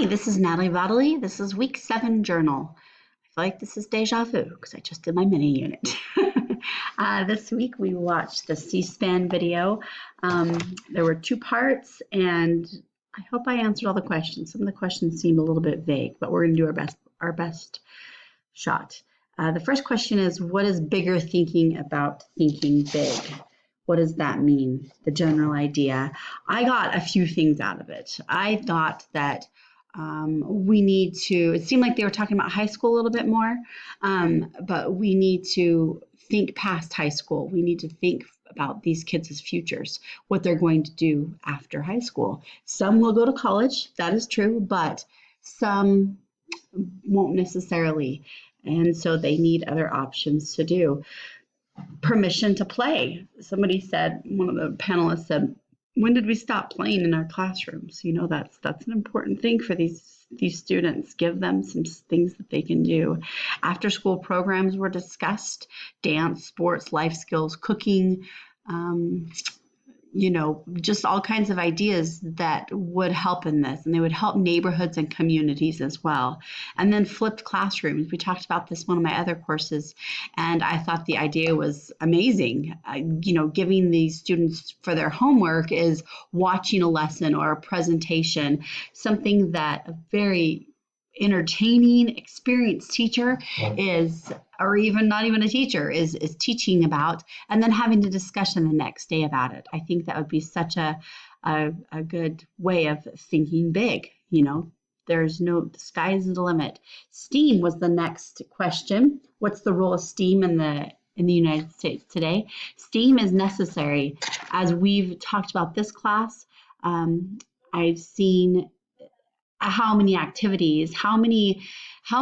Hi, this is Natalie Bodley. This is week 7 journal. I feel like this is deja vu because I just did my mini unit. This week we watched the C-SPAN video. There were 2 parts, and I hope I answered all the questions. Some of the questions seemed a little bit vague, but we're going to do our best shot. The first question is, what is bigger thinking about thinking big? What does that mean? The general idea. I got a few things out of it. I thought that we need to, it seemed like they were talking about high school a little bit more, but we need to think past high school. We need to think about these kids' futures, what they're going to do after high school. Some will go to college, that is true, but some won't necessarily. And so they need other options to do. Permission to play. Somebody said, one of the panelists said, when did we stop playing in our classrooms? You know, that's an important thing for these students. Give them some things that they can do. After school programs were discussed, dance, sports, life skills, cooking, just all kinds of ideas that would help in this, and they would help neighborhoods and communities as well. And then flipped classrooms. We talked about this one of my other courses, and I thought the idea was amazing. Giving these students for their homework is watching a lesson or a presentation, something that a very entertaining, experienced teacher is, or even not even a teacher, is teaching about, and then having a discussion the next day about it. I think that would be such a good way of thinking big. There's no, the sky isn't the limit. STEAM was the next question. What's the role of STEAM in the United States today? STEAM is necessary. As we've talked about this class, I've seen how many activities, how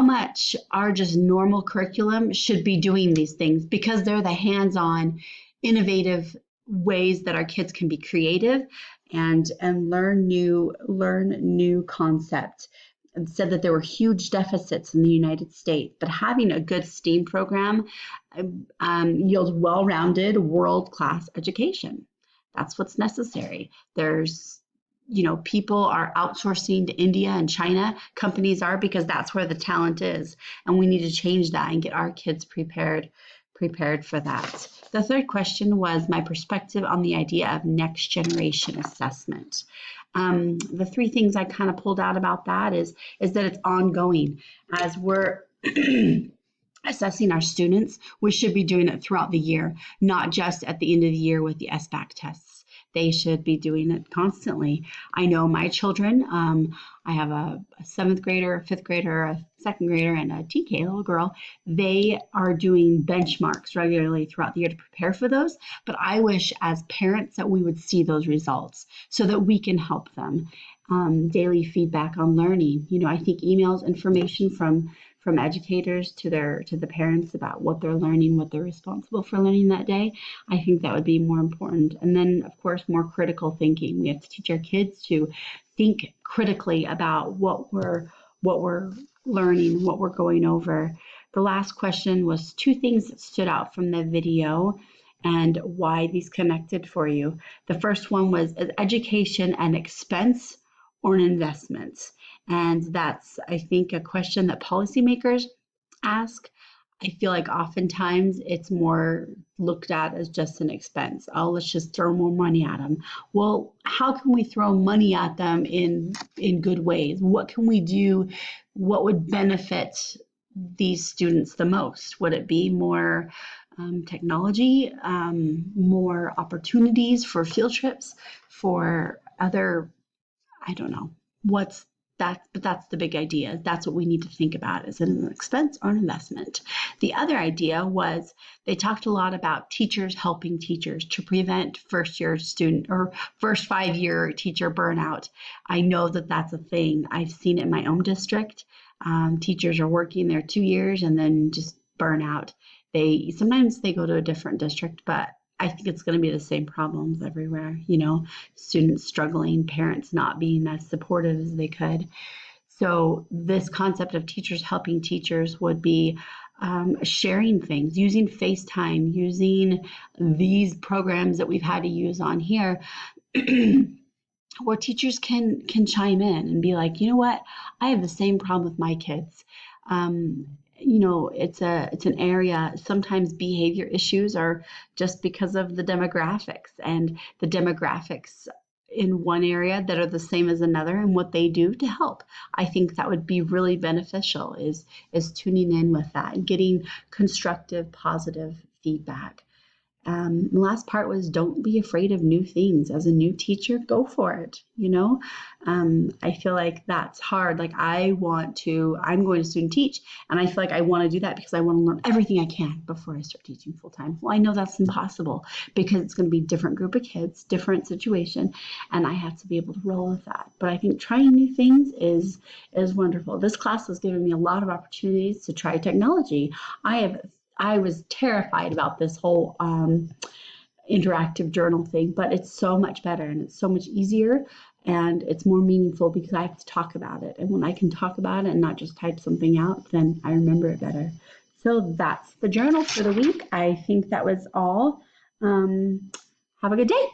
much our just normal curriculum should be doing these things, because they're the hands-on, innovative ways that our kids can be creative and learn new concepts. And said that there were huge deficits in the United States, but having a good STEAM program yields well-rounded, world-class education. That's what's necessary. People are outsourcing to India and China. Companies are, because that's where the talent is. And we need to change that and get our kids prepared for that. The third question was my perspective on the idea of next generation assessment. The 3 things I kind of pulled out about that is that it's ongoing. As we're assessing our students, we should be doing it throughout the year, not just at the end of the year with the SBAC tests. They should be doing it constantly. I know my children, I have a 7th grader, a 5th grader, a 2nd grader, and a TK little girl. They are doing benchmarks regularly throughout the year to prepare for those. But I wish as parents that we would see those results so that we can help them. Daily feedback on learning. I think emails, information from educators to the parents about what they're learning, what they're responsible for learning that day. I think that would be more important. And then, of course, more critical thinking. We have to teach our kids to think critically about what we're learning, what we're going over. The last question was 2 things that stood out from the video and why these connected for you. The first one was, is education an expense or an investment? And that's, I think, a question that policymakers ask. I feel like oftentimes it's more looked at as just an expense. Oh, let's just throw more money at them. Well, how can we throw money at them in good ways? What can we do? What would benefit these students the most? Would it be more technology, more opportunities for field trips, for other, I don't know, but that's the big idea. That's what we need to think about. Is it an expense or an investment? The other idea was they talked a lot about teachers helping teachers to prevent first-year student or first 5-year teacher burnout. I know that that's a thing. I've seen it in my own district. Teachers are working there 2 years and then just burn out. Sometimes they go to a different district, but I think it's going to be the same problems everywhere, students struggling, parents not being as supportive as they could. So this concept of teachers helping teachers would be sharing things, using FaceTime, using these programs that we've had to use on here where teachers can chime in and be like, you know what, I have the same problem with my kids. It's an area. Sometimes behavior issues are just because of the demographics, and the demographics in one area that are the same as another, and what they do to help. I think that would be really beneficial, is tuning in with that and getting constructive, positive feedback. The last part was, don't be afraid of new things. As a new teacher, go for it. I feel like that's hard. Like I'm going to student teach, and I feel like I want to do that because I want to learn everything I can before I start teaching full time. Well, I know that's impossible because it's going to be a different group of kids, different situation, and I have to be able to roll with that. But I think trying new things is wonderful. This class has given me a lot of opportunities to try technology. I was terrified about this whole interactive journal thing, but it's so much better and it's so much easier and it's more meaningful because I have to talk about it. And when I can talk about it and not just type something out, then I remember it better. So that's the journal for the week. I think that was all. Have a good day.